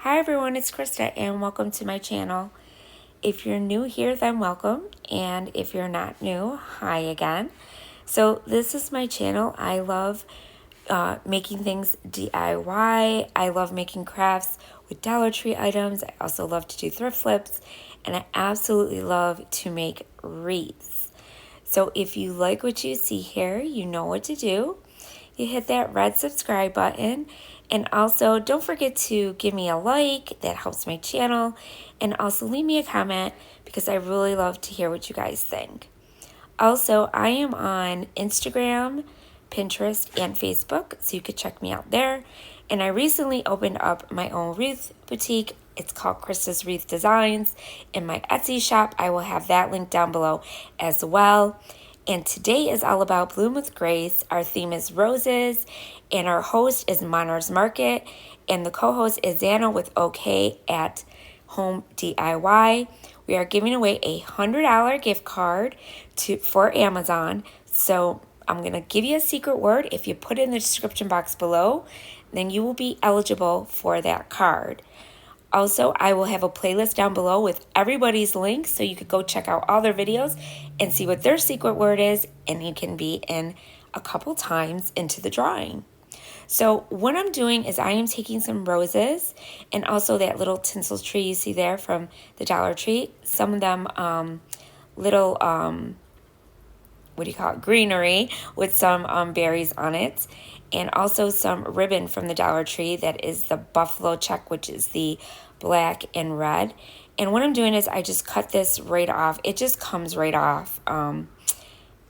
Hi everyone, it's Krista and welcome to my channel. If you're new here, then welcome. And if you're not new, hi again. So this is my channel. I love making things DIY. I love making crafts with Dollar Tree items. I also love to do thrift flips. And I absolutely love to make wreaths. So if you like what you see here, you know what to do. You hit that red subscribe button, and also don't forget to give me a like. That helps my channel, and also leave me a comment because I really love to hear what you guys think. Also, I am on Instagram, Pinterest, and Facebook, so you could check me out there. And I recently opened up my own wreath boutique. It's called Krista's Wreath Designs in my Etsy shop. I will have that link down below as well. And today is all about Bloom with Grace. Our theme is roses, and our host is Monar's Market, and the co-host is Xana with OK at Home DIY. We are giving away a $100 gift card for Amazon. So I'm going to give you a secret word. If you put it in the description box below, then you will be eligible for that card. Also, I will have a playlist down below with everybody's links so you could go check out all their videos and see what their secret word is, and you can be in a couple times into the drawing. So what I'm doing is I am taking some roses and also that little tinsel tree you see there from the Dollar Tree. Some of them little, greenery with some berries on it. And also some ribbon from the Dollar Tree that is the buffalo check, which is the black and red. And what I'm doing is I just cut this right off. It just comes right off.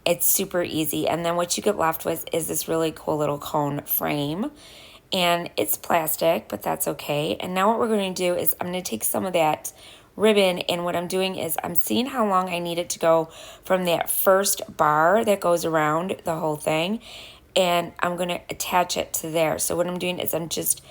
It's super easy. And then what you get left with is this really cool little cone frame. And it's plastic, but that's okay. And now what we're going to do is I'm going to take some of that ribbon, and what I'm doing is I'm seeing how long I need it to go from that first bar that goes around the whole thing, and I'm going to attach it to there. So what I'm doing is I'm just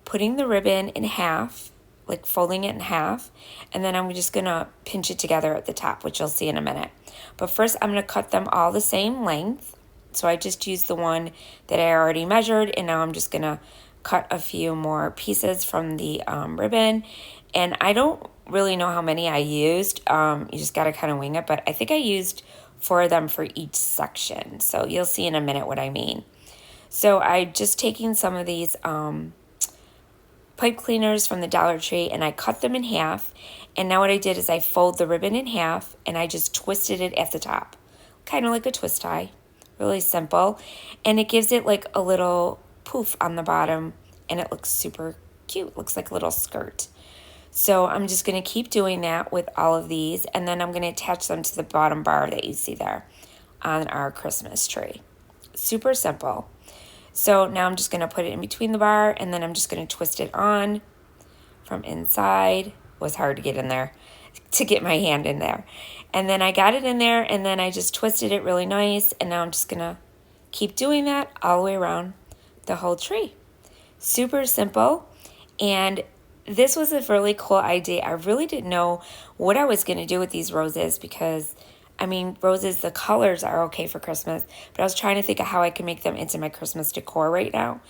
putting the ribbon in half, like folding it in half, and then I'm just going to pinch it together at the top, which you'll see in a minute. But first I'm going to cut them all the same length. So I just used the one that I already measured, and now I'm just going to cut a few more pieces from the ribbon. And I don't really know how many I used. You just got to kind of wing it, but I think I used 4 of them for each section. So you'll see in a minute what I mean. So I just taking some of these pipe cleaners from the Dollar Tree, and I cut them in half. And now what I did is I fold the ribbon in half, and I just twisted it at the top, kind of like a twist tie. Really simple, and it gives it like a little poof on the bottom, and it looks super cute. It looks like a little skirt. So I'm just going to keep doing that with all of these, and then I'm going to attach them to the bottom bar that you see there on our Christmas tree. Super simple. So now I'm just going to put it in between the bar, and then I'm just going to twist it on from inside. It was hard to get in there, to get my hand in there. And then I got it in there, and then I just twisted it really nice, and now I'm just going to keep doing that all the way around the whole tree. Super simple, and this was a really cool idea. I really didn't know what I was going to do with these roses because, I mean, roses, the colors are okay for Christmas, but I was trying to think of how I could make them into my Christmas decor right now.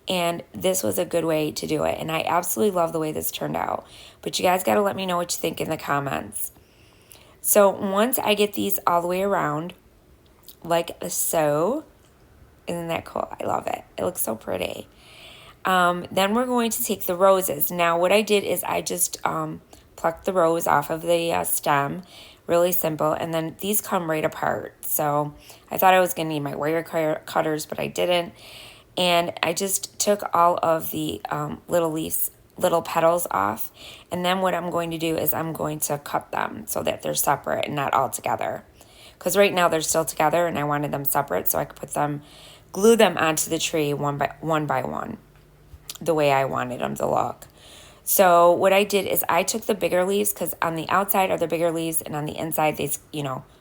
And this was a good way to do it. And I absolutely love the way this turned out. But you guys got to let me know what you think in the comments. So once I get these all the way around, like so, isn't that cool? I love it. It looks so pretty. Then we're going to take the roses. Now what I did is I just plucked the rose off of the stem. Really simple. And then these come right apart. So I thought I was going to need my wire cutters, but I didn't. And I just took all of the little petals off. And then what I'm going to do is I'm going to cut them so that they're separate and not all together. Because right now they're still together, and I wanted them separate so I could glue them onto the tree one by one, the way I wanted them to look. So what I did is I took the bigger leaves, because on the outside are the bigger leaves, and on the inside they,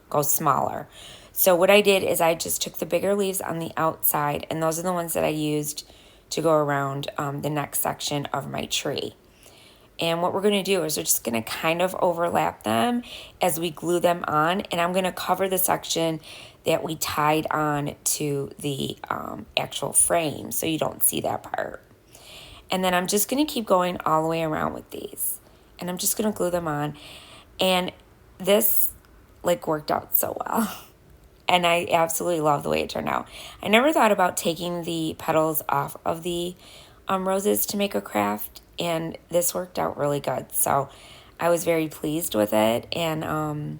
go smaller. So what I did is I just took the bigger leaves on the outside, and those are the ones that I used to go around the next section of my tree. And what we're going to do is we're just going to kind of overlap them as we glue them on, and I'm going to cover the section that we tied on to the actual frame so you don't see that part. And then I'm just going to keep going all the way around with these. And I'm just going to glue them on. And this like worked out so well. And I absolutely love the way it turned out. I never thought about taking the petals off of the roses to make a craft. And this worked out really good. So I was very pleased with it. And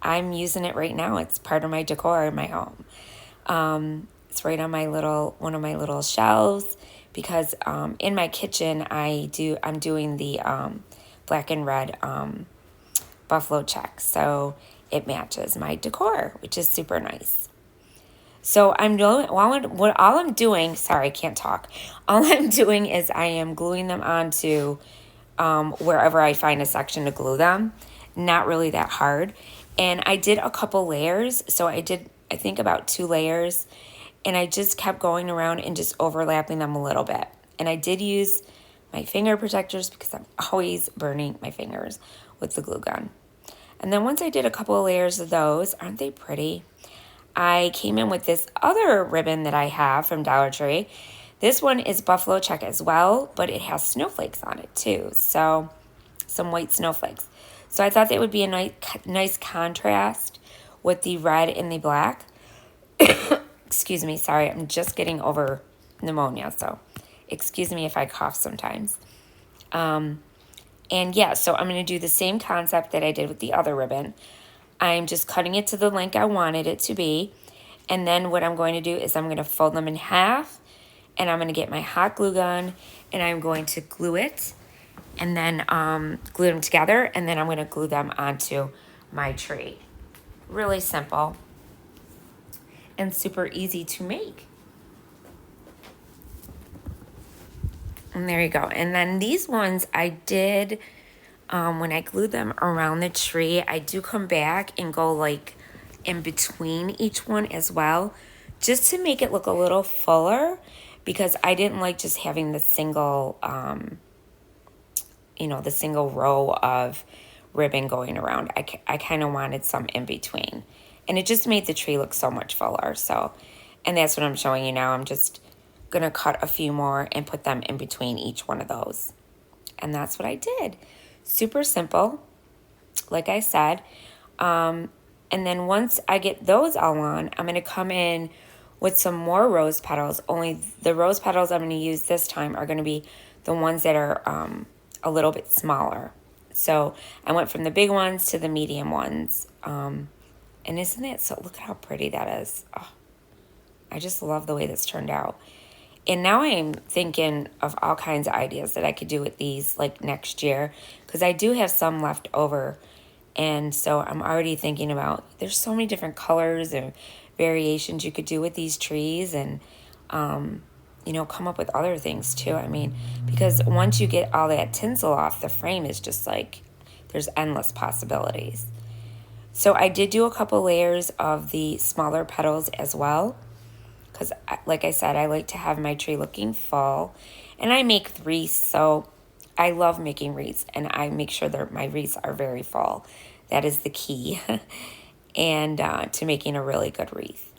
I'm using it right now. It's part of my decor in my home. It's right on one of my little shelves because in my kitchen I'm doing the black and red buffalo check, so it matches my decor, which is super nice. So all I'm doing. Sorry, I can't talk. All I'm doing is I am gluing them onto wherever I find a section to glue them. Not really that hard. And I did a couple layers, so I think about 2 layers. And I just kept going around and just overlapping them a little bit. And I did use my finger protectors because I'm always burning my fingers with the glue gun. And then once I did a couple of layers of those, aren't they pretty? I came in with this other ribbon that I have from Dollar Tree. This one is buffalo check as well, but it has snowflakes on it too. So some white snowflakes. So I thought that would be a nice contrast with the red and the black. Excuse me, sorry, I'm just getting over pneumonia, so excuse me if I cough sometimes. And yeah, so I'm going to do the same concept that I did with the other ribbon. I'm just cutting it to the length I wanted it to be. And then what I'm going to do is I'm going to fold them in half, and I'm going to get my hot glue gun, and I'm going to glue it, and then glue them together, and then I'm going to glue them onto my tree. Really simple and super easy to make. And there you go. And then these ones I did, when I glued them around the tree, I do come back and go like in between each one as well, just to make it look a little fuller, because I didn't like just having the single, the single row of ribbon going around. I kind of wanted some in between. And it just made the tree look so much fuller. So, and that's what I'm showing you now. I'm just going to cut a few more and put them in between each one of those. And that's what I did. Super simple, like I said. And then once I get those all on, I'm going to come in with some more rose petals. Only the rose petals I'm going to use this time are going to be the ones that are a little bit smaller. So I went from the big ones to the medium ones. And isn't that so? Look at how pretty that is. Oh, I just love the way this turned out. And now I'm thinking of all kinds of ideas that I could do with these like next year, because I do have some left over. And so I'm already thinking about, there's so many different colors and variations you could do with these trees, and come up with other things too. I mean, because once you get all that tinsel off, the frame is just like, there's endless possibilities. So I did do a couple layers of the smaller petals as well, because like I said, I like to have my tree looking full. And I make wreaths, so I love making wreaths, and I make sure that my wreaths are very full. That is the key and to making a really good wreath.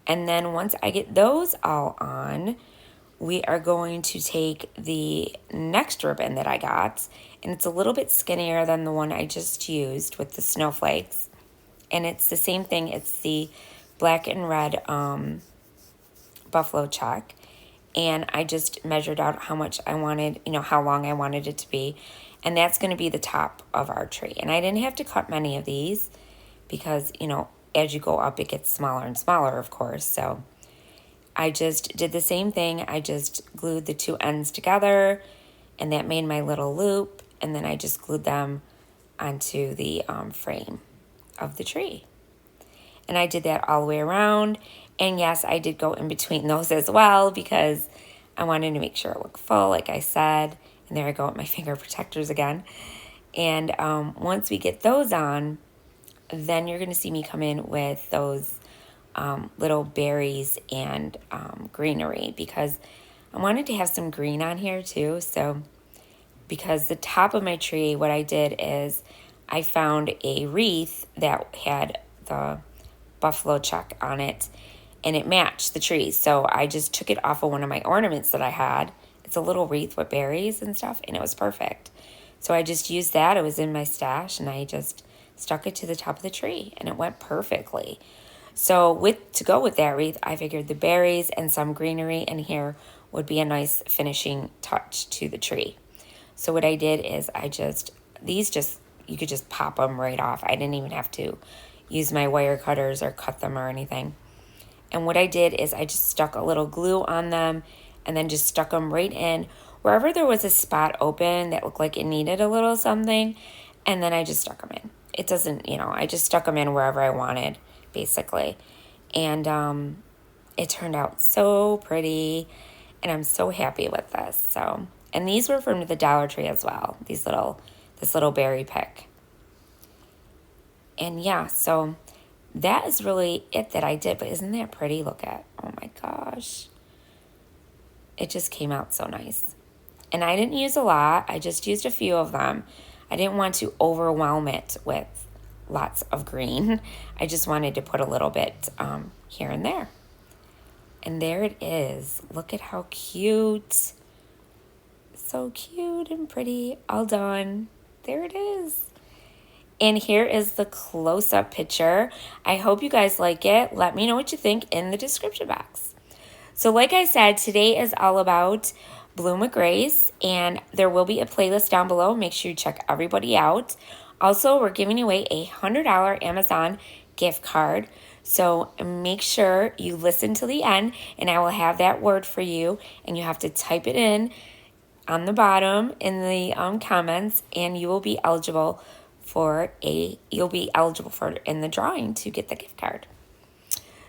And then once I get those all on, we are going to take the next ribbon that I got, and it's a little bit skinnier than the one I just used with the snowflakes. And it's the same thing. It's the black and red buffalo check. And I just measured out how much I wanted, how long I wanted it to be. And that's going to be the top of our tree. And I didn't have to cut many of these because, as you go up, it gets smaller and smaller, of course. So I just did the same thing. I just glued the 2 ends together, and that made my little loop. And then I just glued them onto the frame of the tree. And I did that all the way around. And yes, I did go in between those as well, because I wanted to make sure it looked full, like I said. And there I go with my finger protectors again. And once we get those on, then you're going to see me come in with those little berries and greenery, because I wanted to have some green on here too. So because the top of my tree, what I did is I found a wreath that had the buffalo check on it, and it matched the tree. So I just took it off of one of my ornaments that I had. it's a little wreath with berries and stuff, and it was perfect. So I just used that. It was in my stash, and I just stuck it to the top of the tree, and it went perfectly. So to go with that wreath, I figured the berries and some greenery in here would be a nice finishing touch to the tree. So what I did is you could just pop them right off. I didn't even have to use my wire cutters or cut them or anything. And what I did is I just stuck a little glue on them and then just stuck them right in wherever there was a spot open that looked like it needed a little something. And then I just stuck them in. It doesn't, I just stuck them in wherever I wanted, basically. And it turned out so pretty, and I'm so happy with this. So, and these were from the Dollar Tree as well, this little berry pick. And yeah, so that is really it that I did. But isn't that pretty? Look at, oh my gosh. It just came out so nice. And I didn't use a lot. I just used a few of them. I didn't want to overwhelm it with lots of green. I just wanted to put a little bit here and there. And there it is. Look at how cute. So cute and pretty. All done. There it is. And here is the close-up picture. I hope you guys like it. Let me know what you think in the description box. So like I said, today is all about Bloom with Grace, and there will be a playlist down below. Make sure you check everybody out. Also, we're giving away a $100 Amazon gift card. So make sure you listen to the end, and I will have that word for you, and you have to type it in on the bottom in the comments, and you will be eligible in the drawing to get the gift card.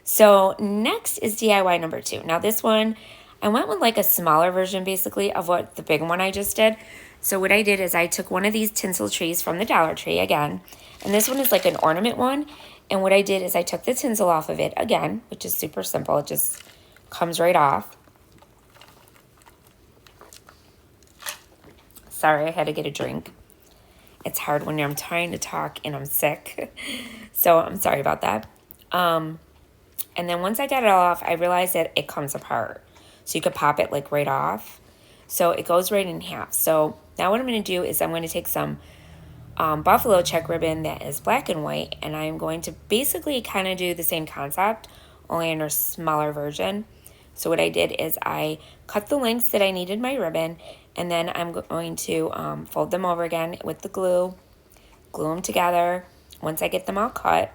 So next is DIY number 2. Now this one, I went with like a smaller version basically of what the big one I just did. So what I did is I took one of these tinsel trees from the Dollar Tree again, and this one is like an ornament one. And what I did is I took the tinsel off of it again, which is super simple. It just comes right off. Sorry, I had to get a drink. It's hard when I'm trying to talk and I'm sick. So I'm sorry about that. And then once I got it all off, I realized that it comes apart. So you could pop it like right off. So it goes right in half. So now what I'm going to do is I'm going to take some buffalo check ribbon that is black and white, and I'm going to basically kind of do the same concept, only in a smaller version. So what I did is I cut the lengths that I needed my ribbon, and then I'm going to fold them over again with the glue them together once I get them all cut,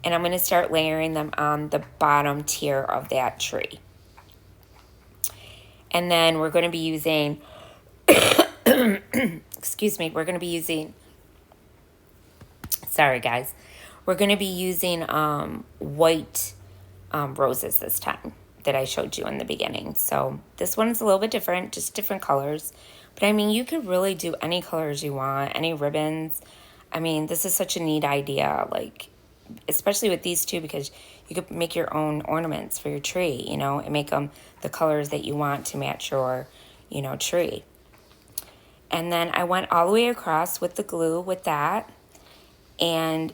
and I'm going to start layering them on the bottom tier of that tree. And then we're going to be using, excuse me, we're going to be using, sorry guys, we're going to be using white roses this time that I showed you in the beginning. So this one is a little bit different, just different colors. But I mean, you could really do any colors you want, any ribbons. I mean, this is such a neat idea, like, especially with these two, because you could make your own ornaments for your tree, and make them the colors that you want to match your, tree. And then I went all the way across with the glue with that, and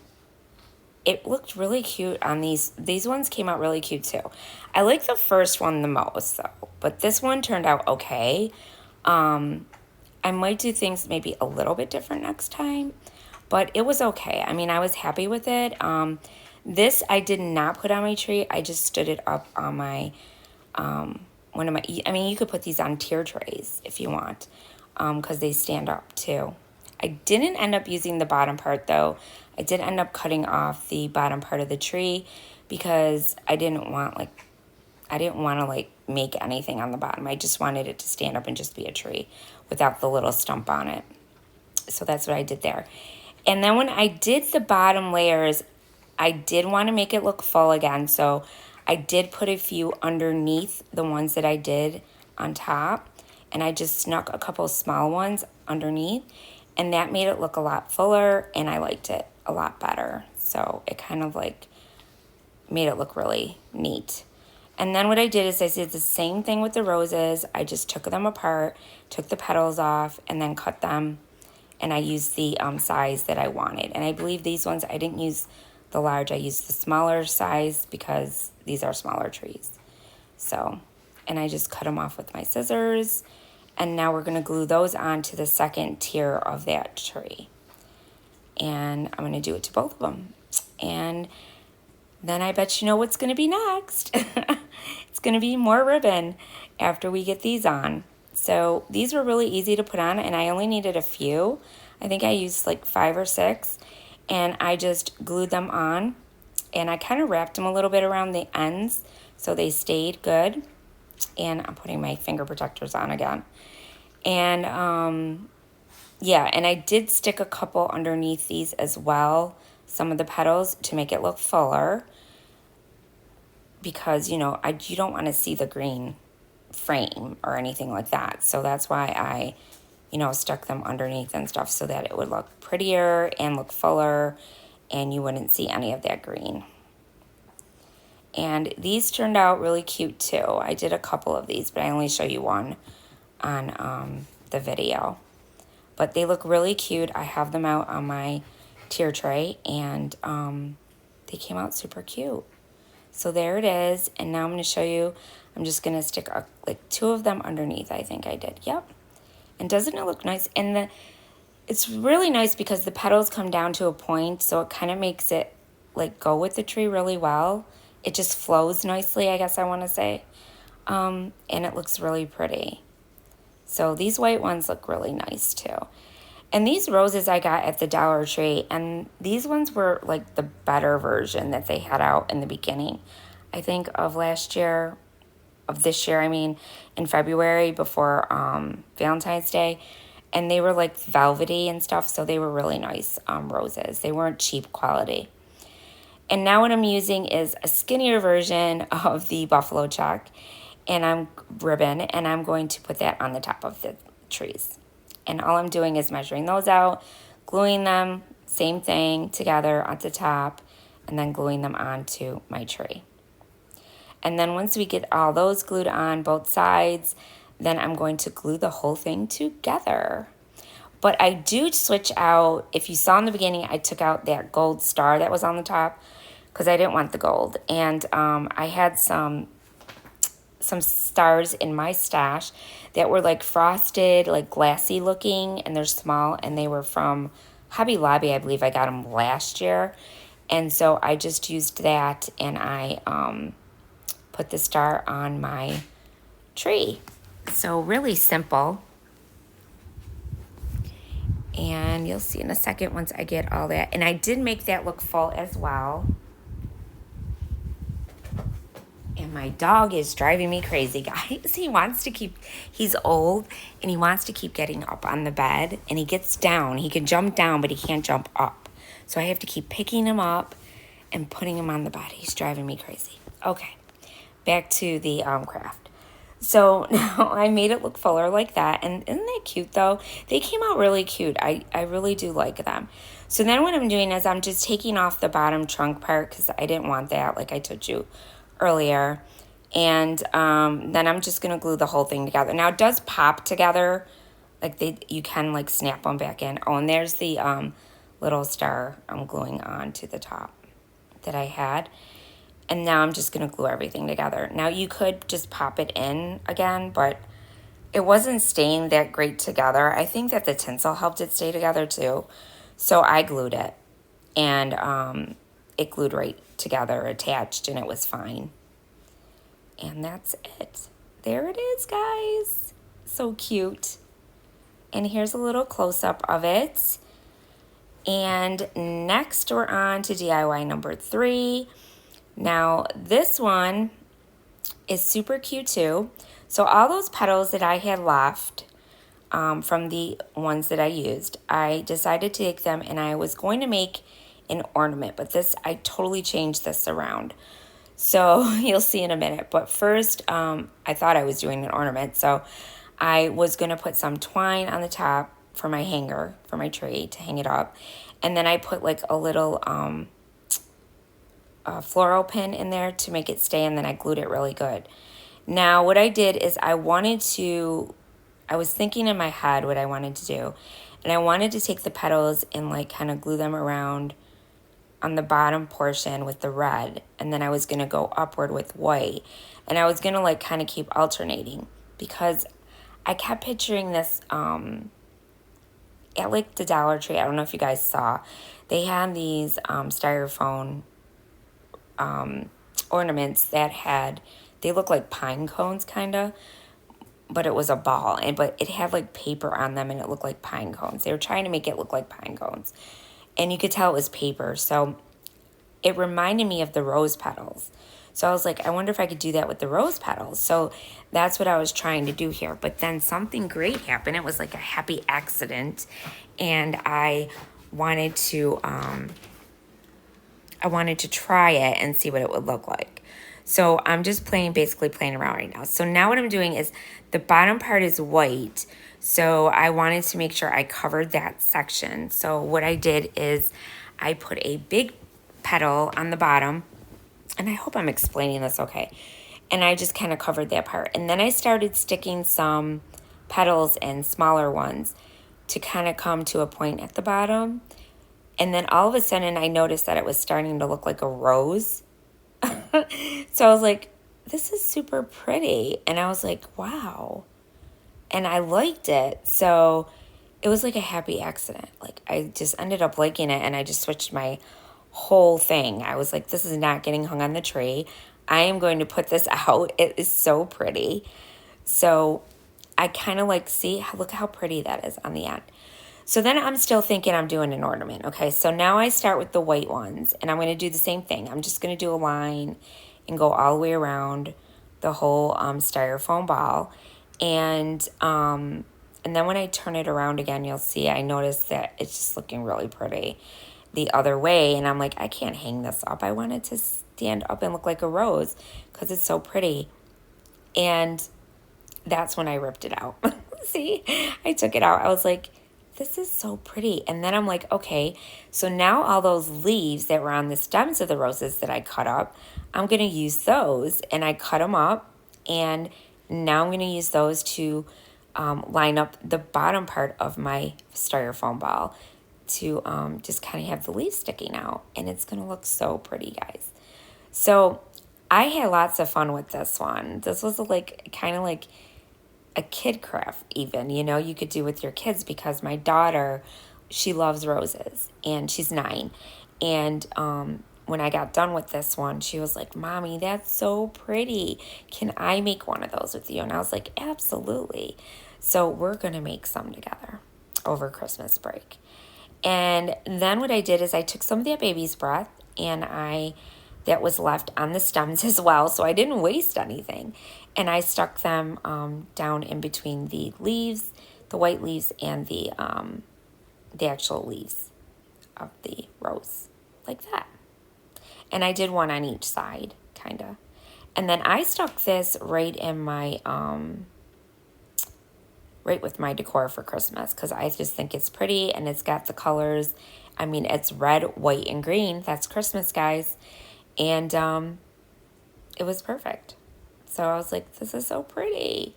it looked really cute on these. These ones came out really cute too. I like the first one the most though, but this one turned out okay. I might do things maybe a little bit different next time, but it was okay. I mean, I was happy with it. This I did not put on my tree. I just stood it up on my, one of my, I mean, you could put these on tier trays if you want, because they stand up too. I didn't end up using the bottom part though. I did end up cutting off the bottom part of the tree because I didn't want to make anything on the bottom. I just wanted it to stand up and just be a tree without the little stump on it. So that's what I did there. And then when I did the bottom layers, I did want to make it look full again. So I did put a few underneath the ones that I did on top. And I just snuck a couple small ones underneath. And that made it look a lot fuller, and I liked it a lot better. So it kind of like made it look really neat. And then what I did is I did the same thing with the roses. I just took them apart, took the petals off, and then cut them. And I used the size that I wanted. And I believe these ones, I didn't use the large. I used the smaller size because these are smaller trees. So, and I just cut them off with my scissors. And now we're going to glue those on to the second tier of that tree. And I'm going to do it to both of them. And then I bet you know what's going to be next. It's going to be more ribbon after we get these on. So these were really easy to put on, and I only needed a few. I think I used like 5 or 6, and I just glued them on, and I kind of wrapped them a little bit around the ends so they stayed good. And I'm putting my finger protectors on again. And yeah, and I did stick a couple underneath these as well, some of the petals, to make it look fuller, because, you know, you don't want to see the green frame or anything like that. So that's why I, you know, stuck them underneath and stuff so that it would look prettier and look fuller and you wouldn't see any of that green. And these turned out really cute too. I did a couple of these, but I only show you one on the video. But they look really cute. I have them out on my tier tray, and they came out super cute. So there it is. And now I'm going to show you. I'm just going to stick like 2 of them underneath. I think I did. Yep. And doesn't it look nice? And it's really nice because the petals come down to a point, so it kind of makes it like go with the tree really well. It just flows nicely, I guess I want to say. And it looks really pretty. So these white ones look really nice too. And these roses I got at the Dollar Tree, and these ones were like the better version that they had out in the beginning. I think of this year, I mean, in February before Valentine's Day. And they were like velvety and stuff, so they were really nice roses. They weren't cheap quality. And now what I'm using is a skinnier version of the buffalo check and ribbon, and I'm going to put that on the top of the trees. And all I'm doing is measuring those out, gluing them, same thing, together at the top, and then gluing them onto my tree. And then once we get all those glued on both sides, then I'm going to glue the whole thing together. But I do switch out, if you saw in the beginning, I took out that gold star that was on the top because I didn't want the gold. And I had some stars in my stash that were like frosted, like glassy looking, and they're small, and they were from Hobby Lobby. I believe I got them last year. And so I just used that, and I put the star on my tree. So really simple. And you'll see in a second once I get all that. And I did make that look full as well. And my dog is driving me crazy, guys. He's old, and he wants to keep getting up on the bed. And he gets down. He can jump down, but he can't jump up. So I have to keep picking him up and putting him on the bed. He's driving me crazy. Okay, back to the craft. So now I made it look fuller like that. And isn't that cute, though? They came out really cute. I really do like them. So then what I'm doing is I'm just taking off the bottom trunk part because I didn't want that, like I told you earlier. And then I'm just going to glue the whole thing together. Now, it does pop together. Like you can, like, snap them back in. Oh, and there's the little star I'm gluing on to the top that I had. And now I'm just going to glue everything together. Now, you could just pop it in again, but it wasn't staying that great together. I think that the tinsel helped it stay together, too. So I glued it. And it glued right together, attached, and it was fine. And that's it. There it is, guys. So cute. And here's a little close-up of it. And next we're on to DIY number 3. Now, this one is super cute too. So all those petals that I had left from the ones that I used, I decided to take them, and I was going to make an ornament, but I totally changed this around. So you'll see in a minute. But first, I thought I was doing an ornament. So I was going to put some twine on the top for my hanger, for my tree, to hang it up. And then I put like a little floral pin in there to make it stay, and then I glued it really good. Now, what I did is I was thinking in my head what I wanted to do. And I wanted to take the petals and like kind of glue them around on the bottom portion with the red, and then I was going to go upward with white, and I was going to like kind of keep alternating because I kept picturing this at like the Dollar Tree. I don't know if you guys saw. They had these styrofoam ornaments that had, they look like pine cones kind of, but it was a ball, and but it had like paper on them and it looked like pine cones. They were trying to make it look like pine cones, and you could tell it was paper. So it reminded me of the rose petals. So I was like, I wonder if I could do that with the rose petals. So that's what I was trying to do here. But then something great happened. It was like a happy accident, and I wanted to try it and see what it would look like. So I'm just basically playing around right now. So now what I'm doing is the bottom part is white. So I wanted to make sure I covered that section. So what I did is I put a big petal on the bottom, and I hope I'm explaining this okay. And I just kind of covered that part. And then I started sticking some petals and smaller ones to kind of come to a point at the bottom. And then all of a sudden I noticed that it was starting to look like a rose. So I was like, this is super pretty. And I was like, wow. And I liked it. So it was like a happy accident. Like I just ended up liking it, and I just switched my whole thing. I was like, this is not getting hung on the tree. I am going to put this out. It is so pretty. So I kind of like, see, look how pretty that is on the end. So then I'm still thinking I'm doing an ornament. Okay, so now I start with the white ones, and I'm going to do the same thing. I'm just going to do a line and go all the way around the whole styrofoam ball. And then when I turn it around again, you'll see I noticed that it's just looking really pretty the other way. And I'm like, I can't hang this up. I want it to stand up and look like a rose because it's so pretty. And that's when I ripped it out. See, I took it out. I was like, this is so pretty. And then I'm like, okay, so now all those leaves that were on the stems of the roses that I cut up, I'm going to use those. And I cut them up, and now I'm going to use those to line up the bottom part of my styrofoam ball to just kind of have the leaves sticking out. And it's going to look so pretty, guys. So I had lots of fun with this one. This was like kind of like a kid craft even, you know, you could do with your kids, because my daughter, she loves roses, and she's 9. And when I got done with this one, she was like, Mommy, that's so pretty. Can I make one of those with you? And I was like, absolutely. So we're going to make some together over Christmas break. And then what I did is I took some of that baby's breath, and that was left on the stems as well, so I didn't waste anything. And I stuck them down in between the leaves, the white leaves, and the actual leaves of the rose, like that. And I did one on each side, kind of. And then I stuck this right in my, right with my decor for Christmas, because I just think it's pretty, and it's got the colors. I mean, it's red, white, and green. That's Christmas, guys. And it was perfect. So I was like, this is so pretty.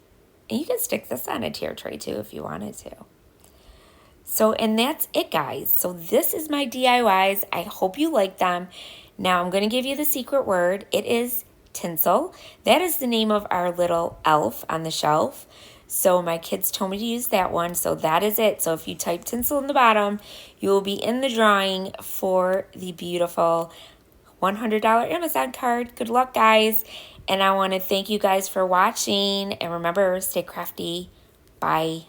And you can stick this on a tier tray too if you wanted to. So, and that's it, guys. So this is my DIYs. I hope you like them. Now I'm going to give you the secret word. It is tinsel. That is the name of our little elf on the shelf. So my kids told me to use that one. So that is it. So if you type tinsel in the bottom, you will be in the drawing for the beautiful $100 Amazon card. Good luck, guys. And I want to thank you guys for watching. And remember, stay crafty. Bye.